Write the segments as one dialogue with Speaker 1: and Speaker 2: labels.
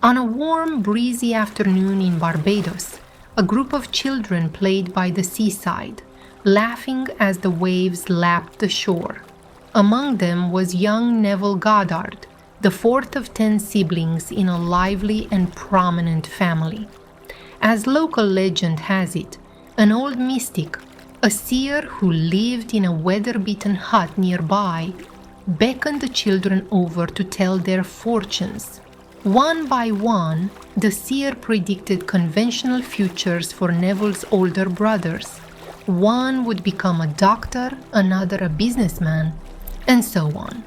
Speaker 1: On a warm, breezy afternoon in Barbados, a group of children played by the seaside, laughing as the waves lapped the shore. Among them was young Neville Goddard, the fourth of 10 siblings in a lively and prominent family. As local legend has it, an old mystic, a seer who lived in a weather-beaten hut nearby, beckoned the children over to tell their fortunes. One by one, the seer predicted conventional futures for Neville's older brothers. One would become a doctor, another a businessman, and so on.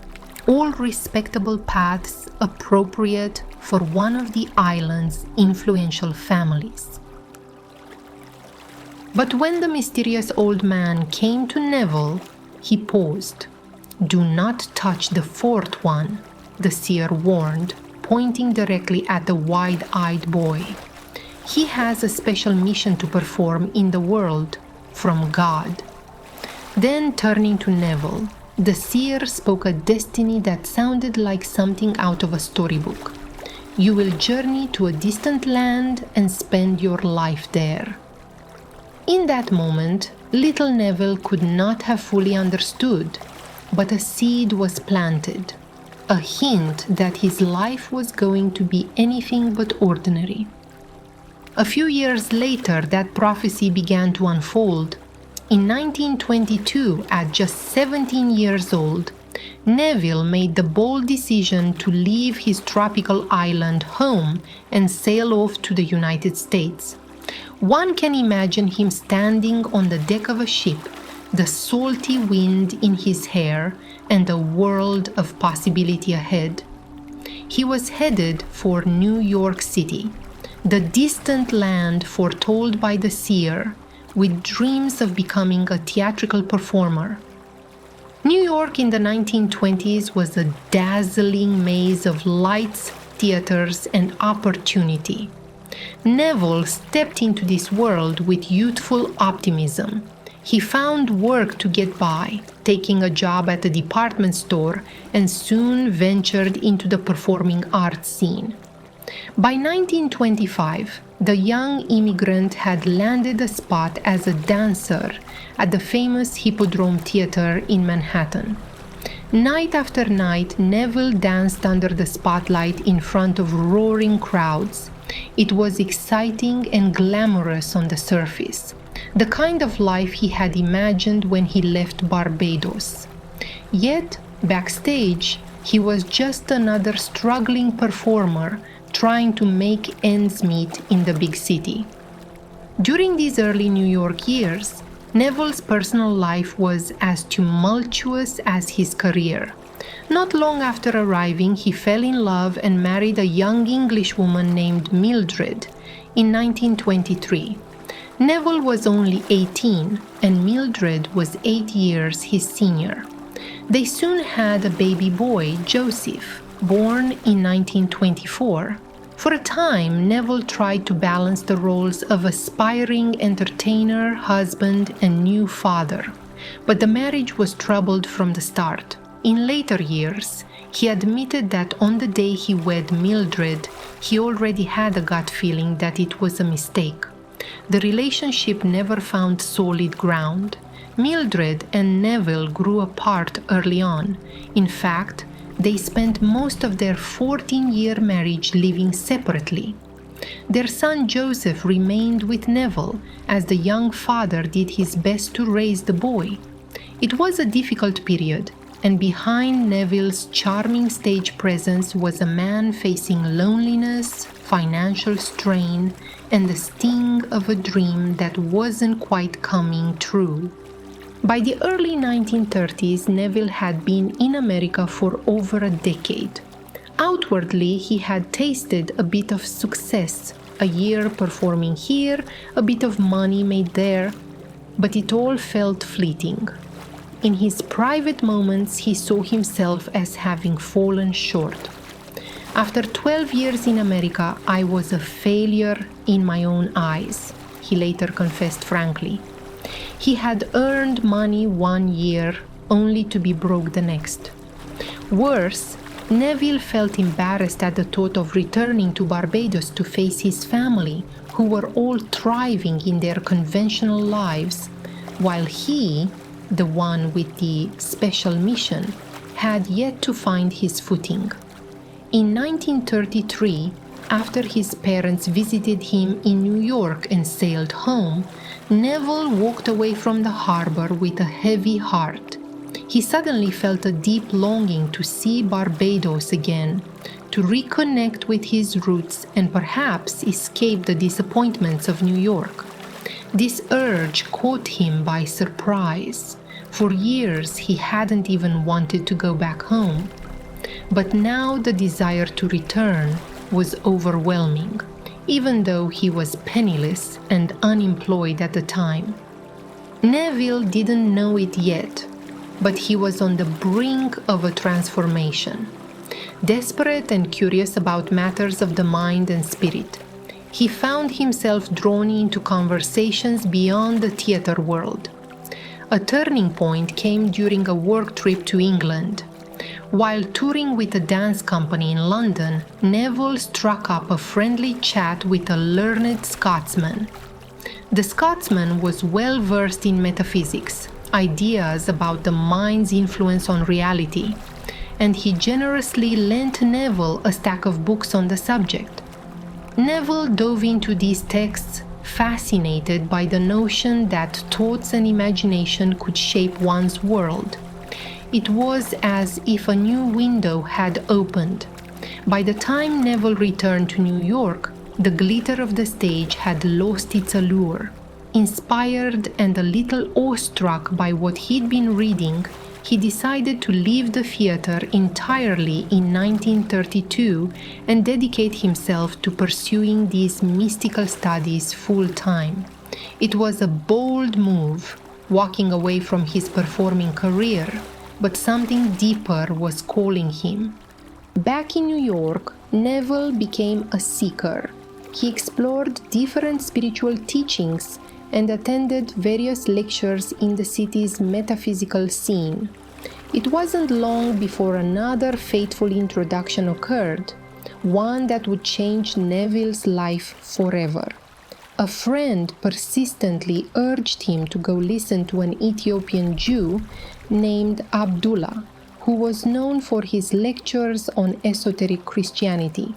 Speaker 1: All respectable paths appropriate for one of the island's influential families. But when the mysterious old man came to Neville, he paused. "Do not touch the fourth one," the seer warned, pointing directly at the wide-eyed boy. "He has a special mission to perform in the world, from God." Then, turning to Neville, the seer spoke a destiny that sounded like something out of a storybook. "You will journey to a distant land and spend your life there." In that moment, little Neville could not have fully understood, but a seed was planted, a hint that his life was going to be anything but ordinary. A few years later, that prophecy began to unfold. In 1922, at just 17 years old, Neville made the bold decision to leave his tropical island home and sail off to the United States. One can imagine him standing on the deck of a ship, the salty wind in his hair, and a world of possibility ahead. He was headed for New York City, the distant land foretold by the seer, with dreams of becoming a theatrical performer. New York in the 1920s was a dazzling maze of lights, theaters, and opportunity. Neville stepped into this world with youthful optimism. He found work to get by, taking a job at a department store, and soon ventured into the performing arts scene. By 1925, the young immigrant had landed a spot as a dancer at the famous Hippodrome Theater in Manhattan. Night after night, Neville danced under the spotlight in front of roaring crowds. It was exciting and glamorous on the surface, the kind of life he had imagined when he left Barbados. Yet, backstage, he was just another struggling performer trying to make ends meet in the big city. During these early New York years, Neville's personal life was as tumultuous as his career. Not long after arriving, he fell in love and married a young Englishwoman named Mildred in 1923. Neville was only 18 and Mildred was 8 years his senior. They soon had a baby boy, Joseph, born in 1924. For a time, Neville tried to balance the roles of aspiring entertainer, husband, and new father, but the marriage was troubled from the start. In later years, he admitted that on the day he wed Mildred, he already had a gut feeling that it was a mistake. The relationship never found solid ground. Mildred and Neville grew apart early on. In fact, they spent most of their 14-year marriage living separately. Their son Joseph remained with Neville, as the young father did his best to raise the boy. It was a difficult period, and behind Neville's charming stage presence was a man facing loneliness, financial strain, and the sting of a dream that wasn't quite coming true. By the early 1930s, Neville had been in America for over a decade. Outwardly, he had tasted a bit of success, a year performing here, a bit of money made there, but it all felt fleeting. In his private moments, he saw himself as having fallen short. "After 12 years in America, I was a failure in my own eyes," he later confessed frankly. He had earned money one year only to be broke the next. Worse, Neville felt embarrassed at the thought of returning to Barbados to face his family, who were all thriving in their conventional lives, while he, the one with the special mission, had yet to find his footing. In 1933, after his parents visited him in New York and sailed home, Neville walked away from the harbor with a heavy heart. He suddenly felt a deep longing to see Barbados again, to reconnect with his roots and perhaps escape the disappointments of New York. This urge caught him by surprise. For years, he hadn't even wanted to go back home. But now the desire to return was overwhelming, even though he was penniless and unemployed at the time. Neville didn't know it yet, but he was on the brink of a transformation. Desperate and curious about matters of the mind and spirit, he found himself drawn into conversations beyond the theater world. A turning point came during a work trip to England. While touring with a dance company in London, Neville struck up a friendly chat with a learned Scotsman. The Scotsman was well versed in metaphysics, ideas about the mind's influence on reality, and he generously lent Neville a stack of books on the subject. Neville dove into these texts, fascinated by the notion that thoughts and imagination could shape one's world. It was as if a new window had opened. By the time Neville returned to New York, the glitter of the stage had lost its allure. Inspired and a little awestruck by what he'd been reading, he decided to leave the theater entirely in 1932 and dedicate himself to pursuing these mystical studies full-time. It was a bold move, walking away from his performing career, but something deeper was calling him. Back in New York, Neville became a seeker. He explored different spiritual teachings and attended various lectures in the city's metaphysical scene. It wasn't long before another fateful introduction occurred, one that would change Neville's life forever. A friend persistently urged him to go listen to an Ethiopian Jew named Abdullah, who was known for his lectures on esoteric Christianity.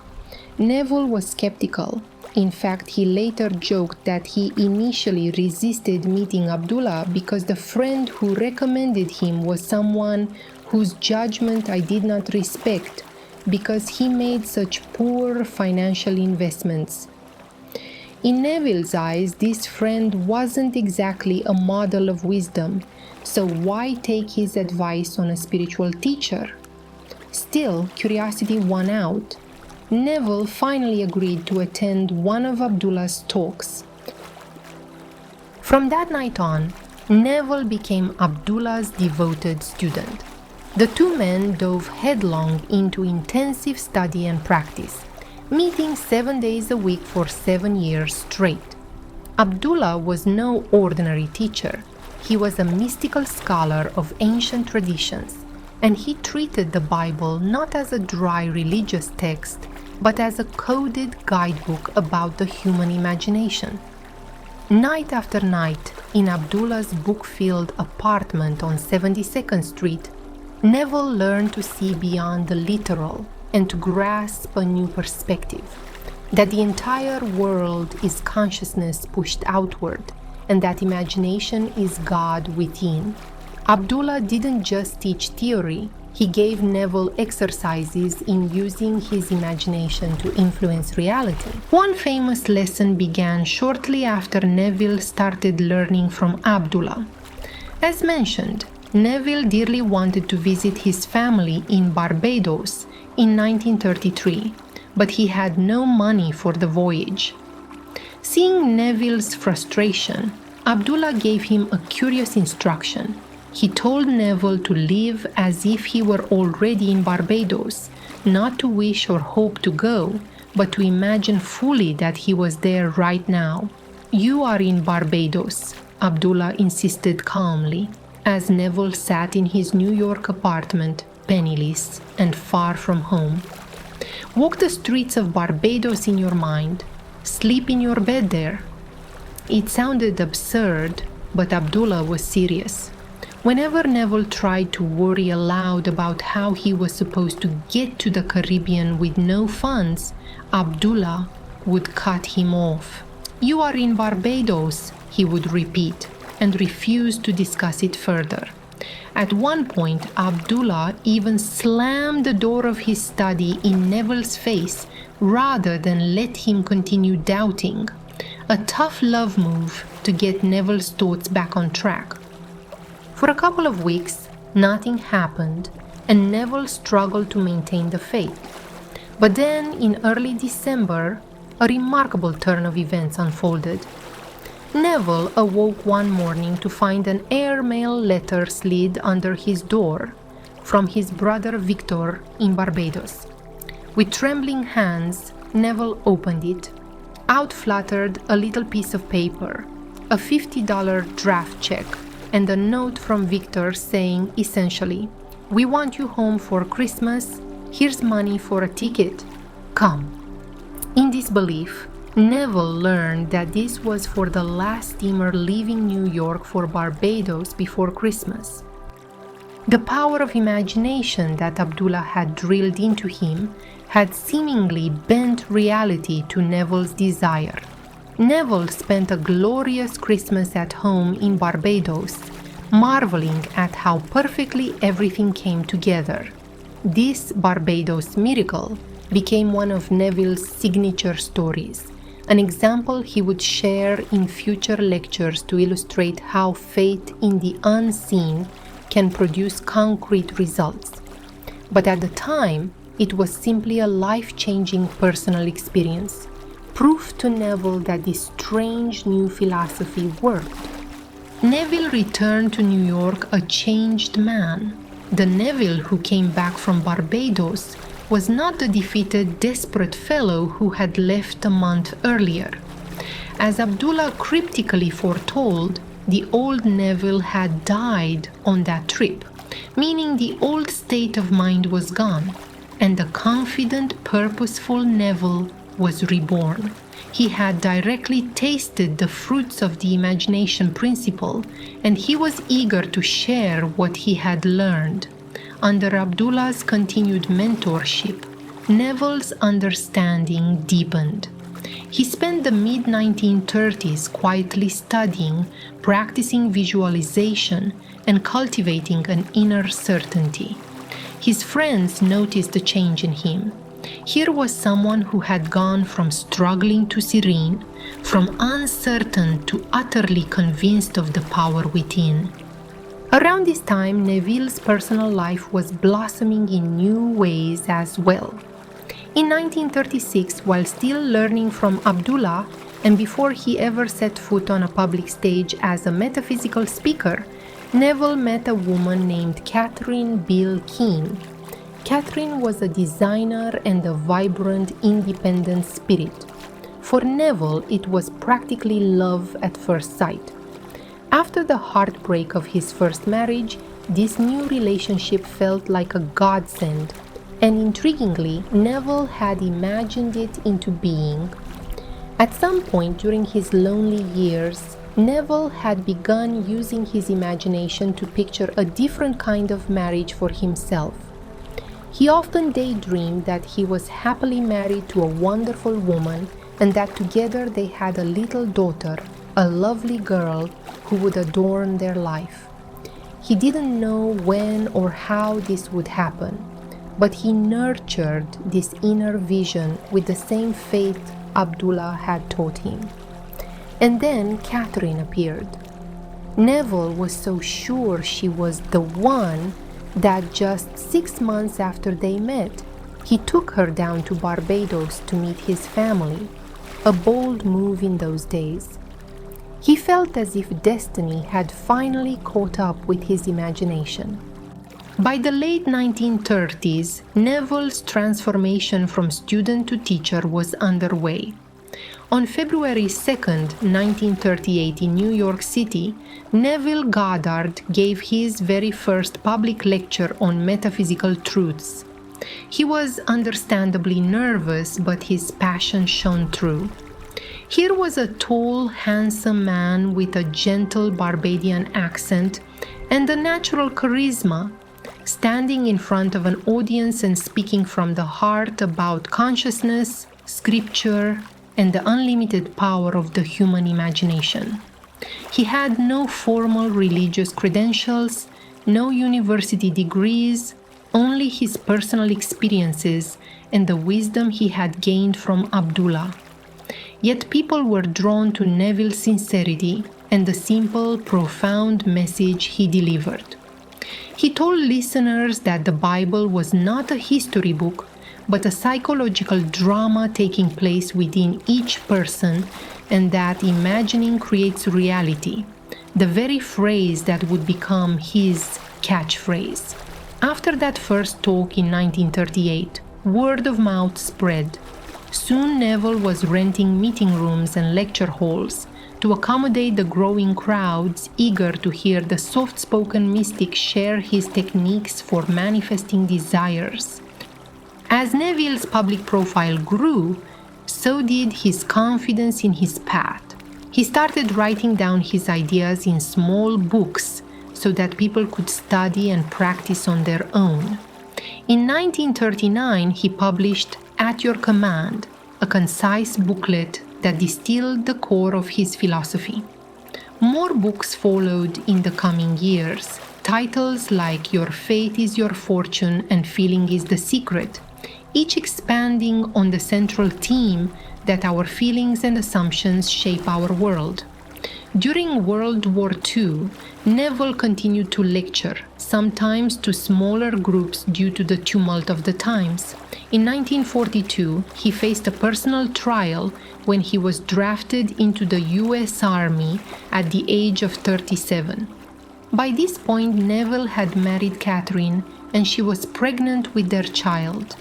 Speaker 1: Neville was skeptical. In fact, he later joked that he initially resisted meeting Abdullah because the friend who recommended him was someone whose judgment I did not respect because he made such poor financial investments. In Neville's eyes, this friend wasn't exactly a model of wisdom, so why take his advice on a spiritual teacher? Still, curiosity won out. Neville finally agreed to attend one of Abdullah's talks. From that night on, Neville became Abdullah's devoted student. The two men dove headlong into intensive study and practice, meeting 7 days a week for 7 years straight. Abdullah was no ordinary teacher. He was a mystical scholar of ancient traditions, and he treated the Bible not as a dry religious text, but as a coded guidebook about the human imagination. Night after night, in Abdullah's book-filled apartment on 72nd Street, Neville learned to see beyond the literal and to grasp a new perspective, that the entire world is consciousness pushed outward, and that imagination is God within. Abdullah didn't just teach theory, he gave Neville exercises in using his imagination to influence reality. One famous lesson began shortly after Neville started learning from Abdullah. As mentioned, Neville dearly wanted to visit his family in Barbados in 1933, but he had no money for the voyage. Seeing Neville's frustration, Abdullah gave him a curious instruction. He told Neville to live as if he were already in Barbados, not to wish or hope to go, but to imagine fully that he was there right now. "You are in Barbados," Abdullah insisted calmly, as Neville sat in his New York apartment, penniless and far from home. Walk the streets of Barbados in your mind. Sleep in your bed there. It sounded absurd, but Abdullah was serious. Whenever Neville tried to worry aloud about how he was supposed to get to the Caribbean with no funds, Abdullah would cut him off. "You are in Barbados," he would repeat, and refuse to discuss it further. At one point, Abdullah even slammed the door of his study in Neville's face rather than let him continue doubting. A tough love move to get Neville's thoughts back on track. For a couple of weeks, nothing happened, and Neville struggled to maintain the faith. But then, in early December, a remarkable turn of events unfolded. Neville awoke one morning to find an airmail letter slid under his door from his brother Victor in Barbados. With trembling hands, Neville opened it. Out fluttered a little piece of paper, a $50 draft check, and a note from Victor saying essentially, "We want you home for Christmas. Here's money for a ticket. Come." In disbelief, Neville learned that this was for the last steamer leaving New York for Barbados before Christmas. The power of imagination that Abdullah had drilled into him had seemingly bent reality to Neville's desire. Neville spent a glorious Christmas at home in Barbados, marveling at how perfectly everything came together. This Barbados miracle became one of Neville's signature stories, an example he would share in future lectures to illustrate how faith in the unseen can produce concrete results. But at the time, it was simply a life-changing personal experience, proof to Neville that this strange new philosophy worked. Neville returned to New York a changed man. The Neville who came back from Barbados was not the defeated, desperate fellow who had left a month earlier. As Abdullah cryptically foretold, the old Neville had died on that trip, meaning the old state of mind was gone, and the confident, purposeful Neville was reborn. He had directly tasted the fruits of the imagination principle, and he was eager to share what he had learned. Under Abdullah's continued mentorship, Neville's understanding deepened. He spent the mid-1930s quietly studying, practicing visualization, and cultivating an inner certainty. His friends noticed the change in him. Here was someone who had gone from struggling to serene, from uncertain to utterly convinced of the power within. Around this time, Neville's personal life was blossoming in new ways as well. In 1936, while still learning from Abdullah, and before he ever set foot on a public stage as a metaphysical speaker, Neville met a woman named Catherine Bill Keene. Catherine was a designer and a vibrant, independent spirit. For Neville, it was practically love at first sight. After the heartbreak of his first marriage, this new relationship felt like a godsend, and intriguingly, Neville had imagined it into being. At some point during his lonely years, Neville had begun using his imagination to picture a different kind of marriage for himself. He often daydreamed that he was happily married to a wonderful woman and that together they had a little daughter, a lovely girl who would adorn their life. He didn't know when or how this would happen, but he nurtured this inner vision with the same faith Abdullah had taught him. And then Catherine appeared. Neville was so sure she was the one that just 6 months after they met, he took her down to Barbados to meet his family, a bold move in those days. He felt as if destiny had finally caught up with his imagination. By the late 1930s, Neville's transformation from student to teacher was underway. On February 2, 1938, in New York City, Neville Goddard gave his very first public lecture on metaphysical truths. He was understandably nervous, but his passion shone through. Here was a tall, handsome man with a gentle Barbadian accent and a natural charisma, standing in front of an audience and speaking from the heart about consciousness, scripture, and the unlimited power of the human imagination. He had no formal religious credentials, no university degrees, only his personal experiences and the wisdom he had gained from Abdullah. Yet people were drawn to Neville's sincerity and the simple, profound message he delivered. He told listeners that the Bible was not a history book, but a psychological drama taking place within each person, and that imagining creates reality, the very phrase that would become his catchphrase. After that first talk in 1938, word of mouth spread. Soon Neville was renting meeting rooms and lecture halls to accommodate the growing crowds eager to hear the soft-spoken mystic share his techniques for manifesting desires. As Neville's public profile grew, so did his confidence in his path. He started writing down his ideas in small books so that people could study and practice on their own. In 1939, he published At Your Command, a concise booklet that distilled the core of his philosophy. More books followed in the coming years, titles like Your Fate is Your Fortune and Feeling is the Secret, each expanding on the central theme that our feelings and assumptions shape our world. During World War II, Neville continued to lecture, sometimes to smaller groups due to the tumult of the times. In 1942, he faced a personal trial when he was drafted into the US Army at the age of 37. By this point, Neville had married Catherine and she was pregnant with their child.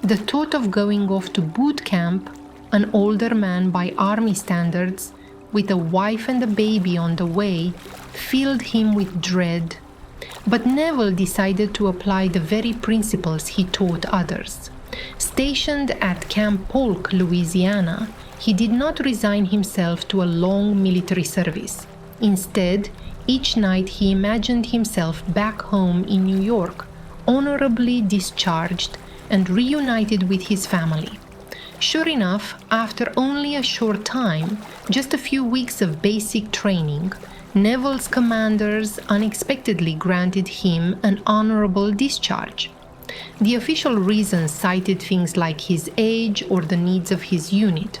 Speaker 1: The thought of going off to boot camp, an older man by army standards, with a wife and a baby on the way, filled him with dread. But Neville decided to apply the very principles he taught others. Stationed at Camp Polk, Louisiana, he did not resign himself to a long military service. Instead, each night he imagined himself back home in New York, honorably discharged and reunited with his family. Sure enough, after only a short time, just a few weeks of basic training, Neville's commanders unexpectedly granted him an honorable discharge. The official reasons cited things like his age or the needs of his unit,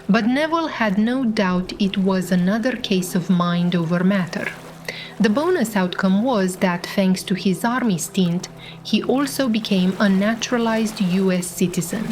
Speaker 1: but Neville had no doubt it was another case of mind over matter. The bonus outcome was that, thanks to his army stint, he also became a naturalized US citizen,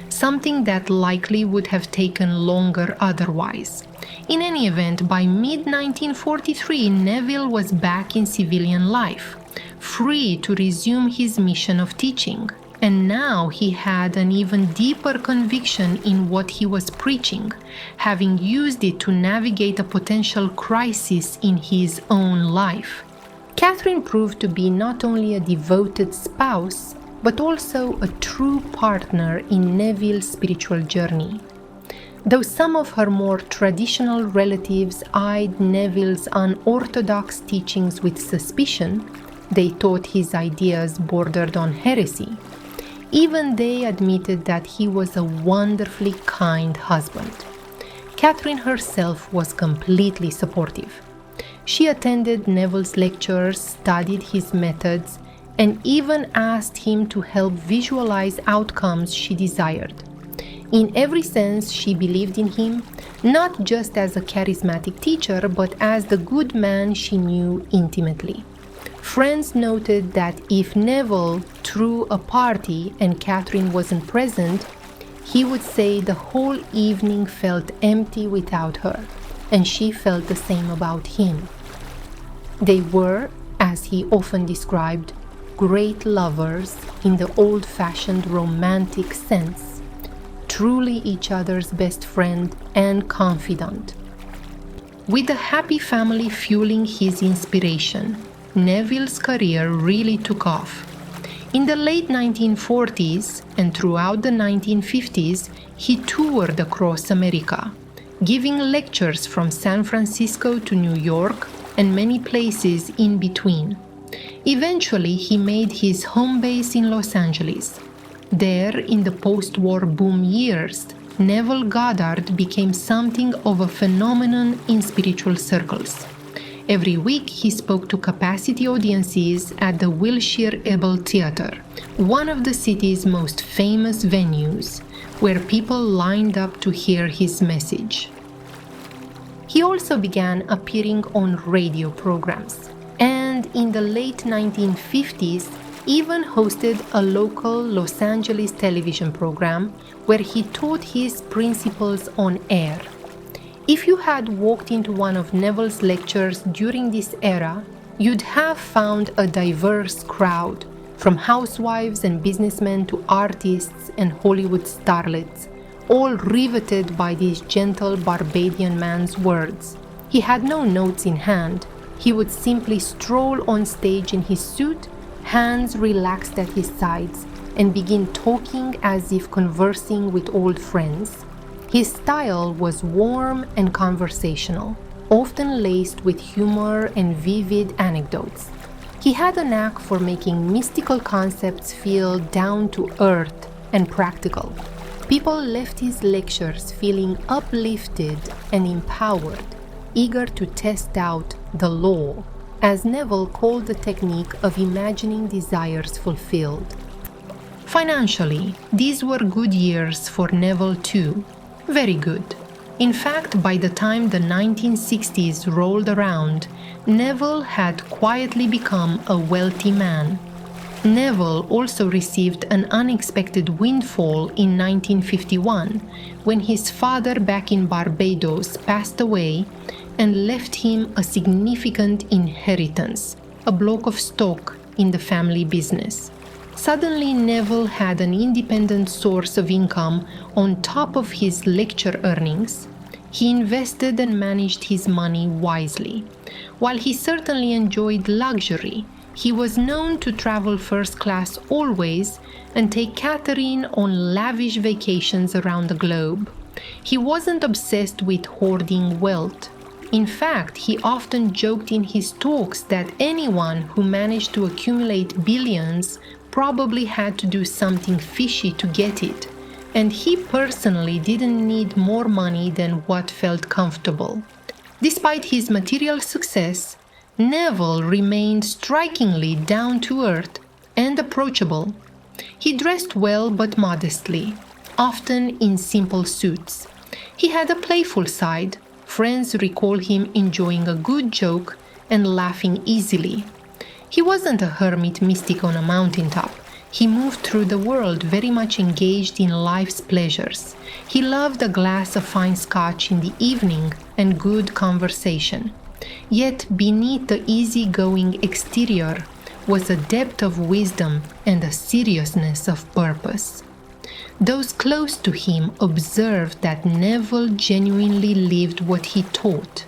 Speaker 1: something that likely would have taken longer otherwise. In any event, by mid-1943, Neville was back in civilian life, free to resume his mission of teaching. And now he had an even deeper conviction in what he was preaching, having used it to navigate a potential crisis in his own life. Catherine proved to be not only a devoted spouse, but also a true partner in Neville's spiritual journey. Though some of her more traditional relatives eyed Neville's unorthodox teachings with suspicion, they thought his ideas bordered on heresy. Even they admitted that he was a wonderfully kind husband. Catherine herself was completely supportive. She attended Neville's lectures, studied his methods, and even asked him to help visualize outcomes she desired. In every sense, she believed in him, not just as a charismatic teacher, but as the good man she knew intimately. Friends noted that if Neville threw a party and Catherine wasn't present, he would say the whole evening felt empty without her, and she felt the same about him. They were, as he often described, great lovers in the old-fashioned romantic sense, truly each other's best friend and confidant. With a happy family fueling his inspiration, Neville's career really took off. In the late 1940s and throughout the 1950s, he toured across America, giving lectures from San Francisco to New York and many places in between. Eventually, he made his home base in Los Angeles. There, in the post-war boom years, Neville Goddard became something of a phenomenon in spiritual circles. Every week, he spoke to capacity audiences at the Wilshire Ebel Theatre, one of the city's most famous venues, where people lined up to hear his message. He also began appearing on radio programs, and in the late 1950s, even hosted a local Los Angeles television program where he taught his principles on air. If you had walked into one of Neville's lectures during this era, you'd have found a diverse crowd, from housewives and businessmen to artists and Hollywood starlets, all riveted by this gentle Barbadian man's words. He had no notes in hand. He would simply stroll on stage in his suit, hands relaxed at his sides, and begin talking as if conversing with old friends. His style was warm and conversational, often laced with humor and vivid anecdotes. He had a knack for making mystical concepts feel down to earth and practical. People left his lectures feeling uplifted and empowered, eager to test out the law, as Neville called the technique of imagining desires fulfilled. Financially, these were good years for Neville too. Very good. In fact, by the time the 1960s rolled around, Neville had quietly become a wealthy man. Neville also received an unexpected windfall in 1951 when his father back in Barbados passed away and left him a significant inheritance, a block of stock in the family business. Suddenly, Neville had an independent source of income on top of his lecture earnings. He invested and managed his money wisely. While he certainly enjoyed luxury, he was known to travel first class always and take Catherine on lavish vacations around the globe. He wasn't obsessed with hoarding wealth. In fact, he often joked in his talks that anyone who managed to accumulate billions probably had to do something fishy to get it, and he personally didn't need more money than what felt comfortable. Despite his material success, Neville remained strikingly down to earth and approachable. He dressed well but modestly, often in simple suits. He had a playful side. Friends recall him enjoying a good joke and laughing easily. He wasn't a hermit mystic on a mountaintop. He moved through the world very much engaged in life's pleasures. He loved a glass of fine scotch in the evening and good conversation. Yet beneath the easygoing exterior was a depth of wisdom and a seriousness of purpose. Those close to him observed that Neville genuinely lived what he taught.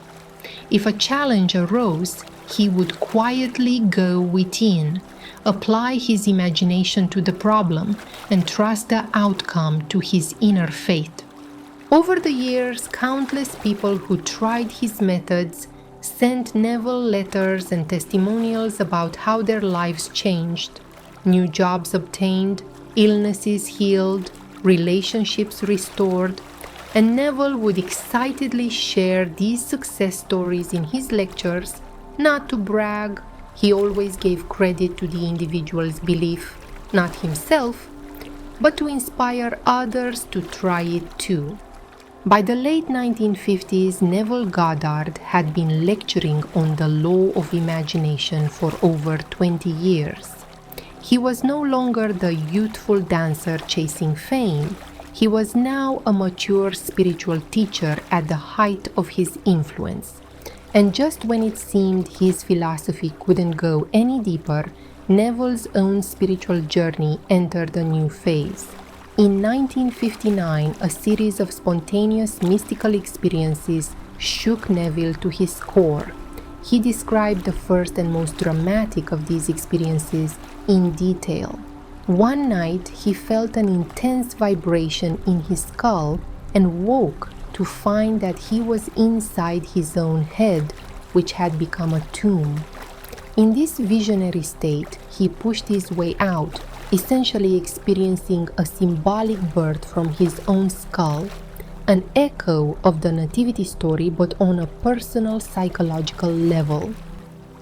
Speaker 1: If a challenge arose, he would quietly go within, apply his imagination to the problem, and trust the outcome to his inner faith. Over the years, countless people who tried his methods sent Neville letters and testimonials about how their lives changed, new jobs obtained, illnesses healed, relationships restored, and Neville would excitedly share these success stories in his lectures, not to brag. He always gave credit to the individual's belief, not himself, but to inspire others to try it too. By the late 1950s, Neville Goddard had been lecturing on the law of imagination for over 20 years. He was no longer the youthful dancer chasing fame. He was now a mature spiritual teacher at the height of his influence. And just when it seemed his philosophy couldn't go any deeper, Neville's own spiritual journey entered a new phase. In 1959, a series of spontaneous mystical experiences shook Neville to his core. He described the first and most dramatic of these experiences in detail. One night, he felt an intense vibration in his skull and woke to find that he was inside his own head, which had become a tomb. In this visionary state, he pushed his way out, essentially experiencing a symbolic birth from his own skull, an echo of the nativity story but on a personal psychological level.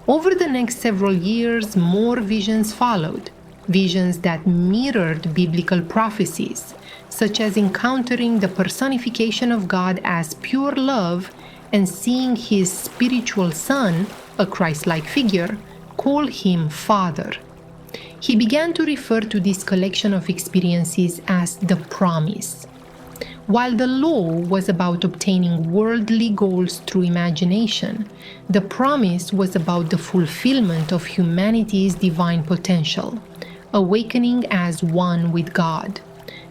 Speaker 1: Over the next several years, more visions followed, visions that mirrored biblical prophecies, such as encountering the personification of God as pure love and seeing his spiritual son, a Christ-like figure, call him Father. He began to refer to this collection of experiences as the promise. While the law was about obtaining worldly goals through imagination, the promise was about the fulfillment of humanity's divine potential, awakening as one with God.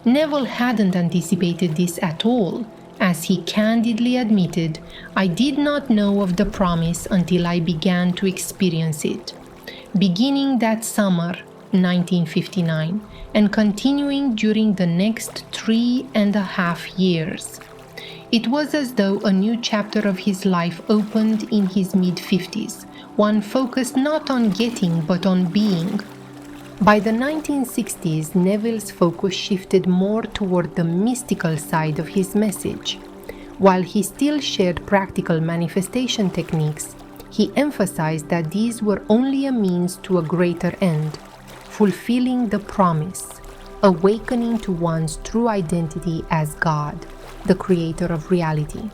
Speaker 1: Neville hadn't anticipated this at all. As he candidly admitted, "I did not know of the promise until I began to experience it." Beginning that summer, 1959, and continuing during the next 3.5 years. It was as though a new chapter of his life opened in his mid-50s, one focused not on getting but on being. By the 1960s, Neville's focus shifted more toward the mystical side of his message. While he still shared practical manifestation techniques, he emphasized that these were only a means to a greater end, fulfilling the promise, awakening to one's true identity as God, the creator of reality.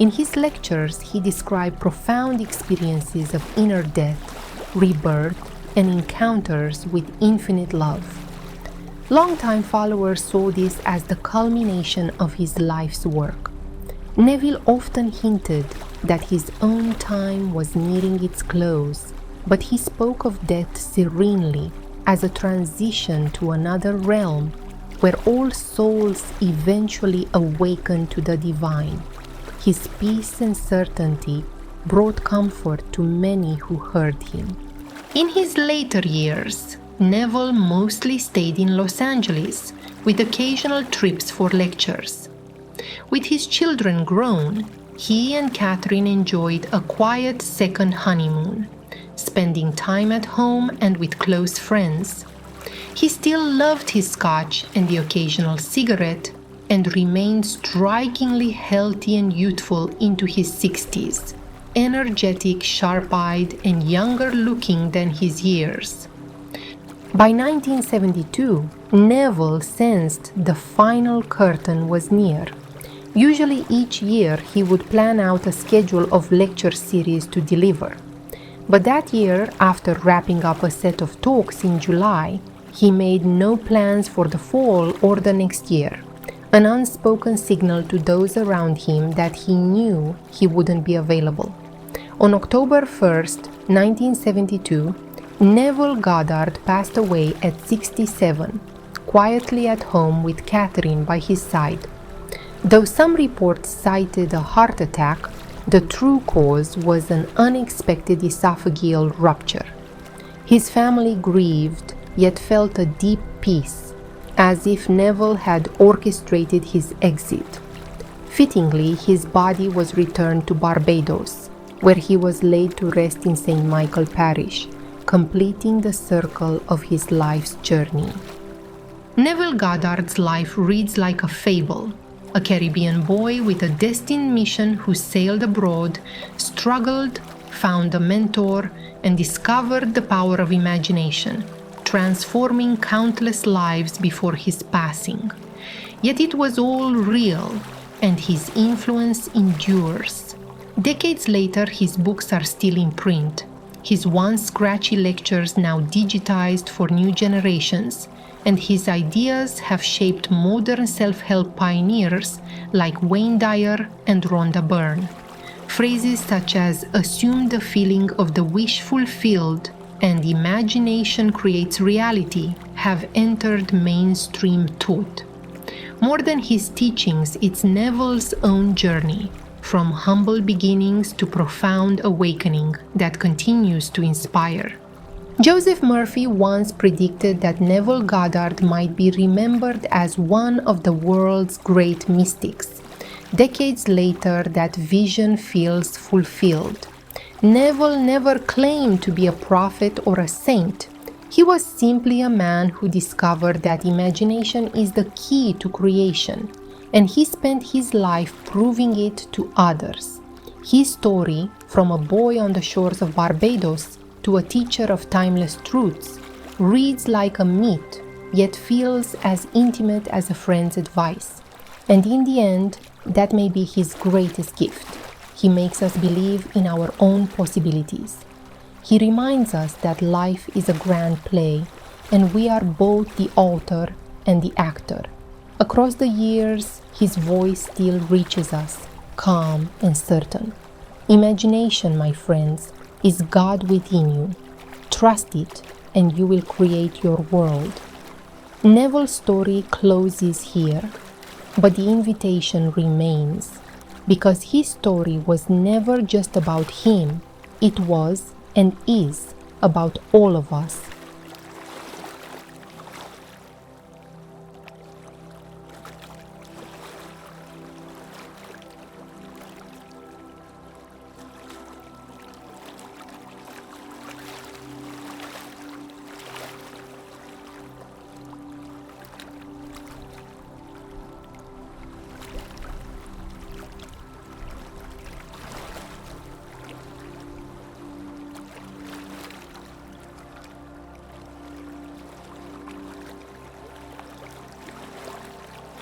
Speaker 1: In his lectures, he described profound experiences of inner death, rebirth, and encounters with infinite love. Longtime followers saw this as the culmination of his life's work. Neville often hinted that his own time was nearing its close, but he spoke of death serenely, as a transition to another realm where all souls eventually awaken to the divine. His peace and certainty brought comfort to many who heard him. In his later years, Neville mostly stayed in Los Angeles, with occasional trips for lectures. With his children grown, he and Catherine enjoyed a quiet second honeymoon, spending time at home and with close friends. He still loved his scotch and the occasional cigarette and remained strikingly healthy and youthful into his 60s, energetic, sharp-eyed, and younger looking than his years. By 1972, Neville sensed the final curtain was near. Usually each year he would plan out a schedule of lecture series to deliver. But that year, after wrapping up a set of talks in July, he made no plans for the fall or the next year, an unspoken signal to those around him that he knew he wouldn't be available. On October 1st, 1972, Neville Goddard passed away at 67, quietly at home with Catherine by his side. Though some reports cited a heart attack, the true cause was an unexpected esophageal rupture. His family grieved, yet felt a deep peace, as if Neville had orchestrated his exit. Fittingly, his body was returned to Barbados, where he was laid to rest in St. Michael Parish, completing the circle of his life's journey. Neville Goddard's life reads like a fable. A Caribbean boy with a destined mission who sailed abroad, struggled, found a mentor, and discovered the power of imagination, transforming countless lives before his passing. Yet it was all real, and his influence endures. Decades later, his books are still in print, his once scratchy lectures now digitized for new generations, and his ideas have shaped modern self-help pioneers like Wayne Dyer and Rhonda Byrne. Phrases such as "assume the feeling of the wish fulfilled" and "imagination creates reality" have entered mainstream thought. More than his teachings, it's Neville's own journey, from humble beginnings to profound awakening, that continues to inspire. Joseph Murphy once predicted that Neville Goddard might be remembered as one of the world's great mystics. Decades later, that vision feels fulfilled. Neville never claimed to be a prophet or a saint. He was simply a man who discovered that imagination is the key to creation, and he spent his life proving it to others. His story, from a boy on the shores of Barbados to a teacher of timeless truths, reads like a myth, yet feels as intimate as a friend's advice. And in the end, that may be his greatest gift. He makes us believe in our own possibilities. He reminds us that life is a grand play, and we are both the author and the actor. Across the years, his voice still reaches us, calm and certain. Imagination, my friends, is God within you. Trust it, and you will create your world. Neville's story closes here, but the invitation remains, because his story was never just about him. It was and is about all of us.